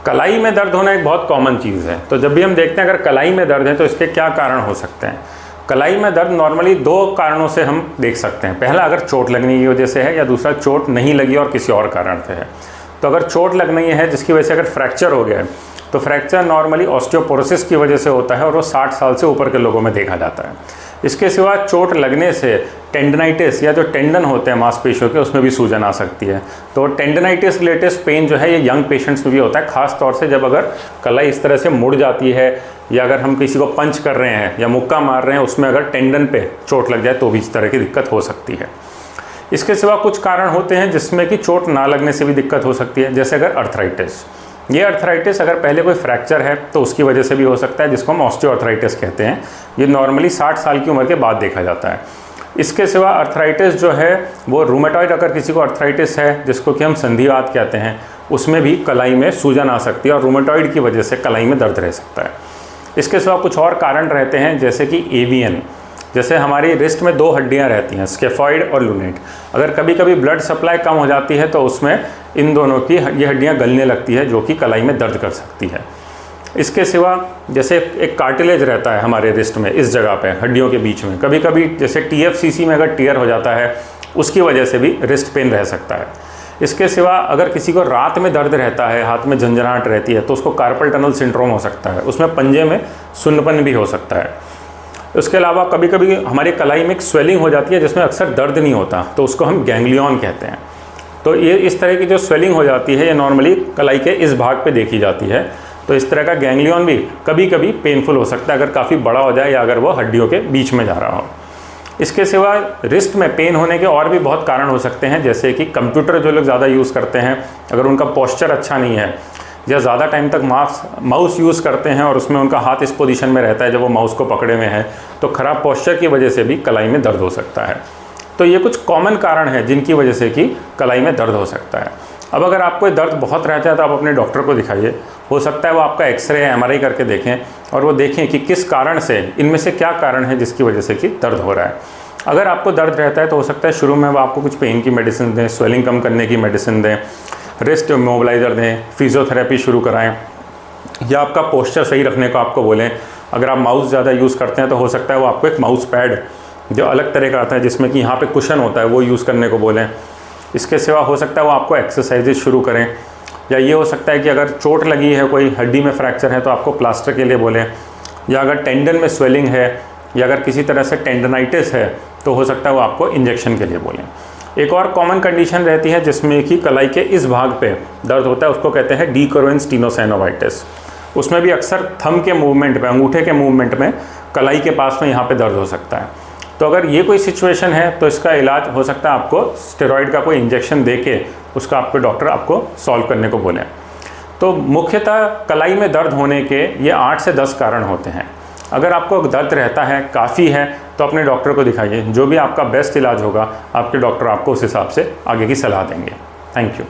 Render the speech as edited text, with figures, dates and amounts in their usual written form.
कलाई में दर्द होना एक बहुत कॉमन चीज़ है। तो जब भी हम देखते हैं अगर कलाई में दर्द है तो इसके क्या कारण हो सकते हैं। कलाई में दर्द नॉर्मली दो कारणों से हम देख सकते हैं। पहला अगर चोट लगने की वजह से है, या दूसरा चोट नहीं लगी और किसी और कारण से है। तो अगर चोट लगनी है जिसकी वजह से अगर फ्रैक्चर हो गया है, तो फ्रैक्चर नॉर्मली ऑस्टियोपोरोसिस की वजह से होता है और वो 60 साल से ऊपर के लोगों में देखा जाता है। इसके सिवा चोट लगने से टेंडनाइटिस या जो टेंडन होते हैं मांसपेशियों के, उसमें भी सूजन आ सकती है। तो टेंडनाइटिस रिलेटेड पेन जो है ये यंग पेशेंट्स में भी होता है, खास तौर से जब अगर कलाई इस तरह से मुड़ जाती है, या अगर हम किसी को पंच कर रहे हैं या मुक्का मार रहे हैं, उसमें अगर टेंडन पे चोट लग जाए तो भी इस तरह की दिक्कत हो सकती है। इसके सिवा कुछ कारण होते हैं जिसमें कि चोट ना लगने से भी दिक्कत हो सकती है, जैसे अगर अर्थराइटिस। ये अर्थराइटिस अगर पहले कोई फ्रैक्चर है तो उसकी वजह से भी हो सकता है, जिसको हम ऑस्टियोआर्थराइटिस कहते हैं। ये नॉर्मली 60 साल की उम्र के बाद देखा जाता है। इसके सिवा अर्थराइटिस जो है वो रूमेटॉइड, अगर किसी को अर्थराइटिस है जिसको कि हम संधिवात कहते हैं, उसमें भी कलाई में सूजन आ सकती है और रूमेटॉइड की वजह से कलाई में दर्द रह सकता है। इसके सिवा कुछ और कारण रहते हैं, जैसे कि एवियन। जैसे हमारी रिस्ट में दो हड्डियां रहती हैं, स्केफॉइड और लूनेट। अगर कभी कभी ब्लड सप्लाई कम हो जाती है तो उसमें इन दोनों की ये हड्डियां गलने लगती है, जो कि कलाई में दर्द कर सकती है। इसके सिवा जैसे एक कार्टिलेज रहता है हमारे रिस्ट में, इस जगह पे हड्डियों के बीच में, कभी कभी जैसे TFCC में अगर टीयर हो जाता है उसकी वजह से भी रिस्ट पेन रह सकता है। इसके सिवा अगर किसी को रात में दर्द रहता है, हाथ में झंझनाहट रहती है, तो उसको कार्पल टनल सिंड्रोम हो सकता है। उसमें पंजे में सुन्नपन भी हो सकता है। उसके अलावा कभी कभी हमारी कलाई में एक स्वेलिंग हो जाती है जिसमें अक्सर दर्द नहीं होता, तो उसको हम गैंग्लियन कहते हैं। तो ये इस तरह की जो स्वेलिंग हो जाती है ये नॉर्मली कलाई के इस भाग पे देखी जाती है। तो इस तरह का गैंग्लियन भी कभी कभी पेनफुल हो सकता है अगर काफ़ी बड़ा हो जाए या अगर वो हड्डियों के बीच में जा रहा हो। इसके सिवा रिस्ट में पेन होने के और भी बहुत कारण हो सकते हैं, जैसे कि कंप्यूटर जो लोग ज़्यादा यूज़ करते हैं, अगर उनका पोस्चर अच्छा नहीं है या ज़्यादा टाइम तक माउस यूज़ करते हैं और उसमें उनका हाथ इस पोजीशन में रहता है जब वो माउस को पकड़े हुए हैं, तो ख़राब पोस्चर की वजह से भी कलाई में दर्द हो सकता है। तो ये कुछ कॉमन कारण हैं जिनकी वजह से कि कलाई में दर्द हो सकता है। अब अगर आपको दर्द बहुत रहता है तो आप अपने डॉक्टर को दिखाइए। हो सकता है वो आपका एक्सरे या MRI करके देखें और वो देखें कि किस कारण से, इनमें से क्या कारण है जिसकी वजह से कि दर्द हो रहा है। अगर आपको दर्द रहता है तो हो सकता है शुरू में वो आपको कुछ पेन की मेडिसिन दें, स्वेलिंग कम करने की मेडिसिन दें, रिस्ट मोबिलाइज़र दें, फिजियोथेरेपी शुरू कराएं, या आपका पोस्चर सही रखने को आपको बोलें। अगर आप माउस ज़्यादा यूज़ करते हैं तो हो सकता है वो आपको एक माउस पैड जो अलग तरह का आता है जिसमें कि यहाँ पे कुशन होता है वो यूज़ करने को बोलें। इसके सिवा हो सकता है वो आपको एक्सरसाइजेज शुरू करें, या ये हो सकता है कि अगर चोट लगी है, कोई हड्डी में फ्रैक्चर है तो आपको प्लास्टर के लिए बोलें, या अगर टेंडन में स्वेलिंग है या अगर किसी तरह से टेंडनाइटिस है तो हो सकता है वो आपको इंजेक्शन के लिए बोलें। एक और कॉमन कंडीशन रहती है जिसमें कि कलाई के इस भाग पे दर्द होता है, उसको कहते हैं डिक्रोवेंस स्टीनोसाइनोवाइटिस। उसमें भी अक्सर थंब के मूवमेंट में, अंगूठे के मूवमेंट में कलाई के पास में यहाँ पे दर्द हो सकता है। तो अगर ये कोई सिचुएशन है तो इसका इलाज हो सकता है आपको स्टेरॉइड का कोई इंजेक्शन दे के उसका आपके डॉक्टर आपको सॉल्व करने को बोलें। तो मुख्यतः कलाई में दर्द होने के ये 8 से 10 कारण होते हैं। अगर आपको दर्द रहता है, काफ़ी है, तो अपने डॉक्टर को दिखाइए। जो भी आपका बेस्ट इलाज होगा आपके डॉक्टर आपको उस हिसाब से आगे की सलाह देंगे। Thank you.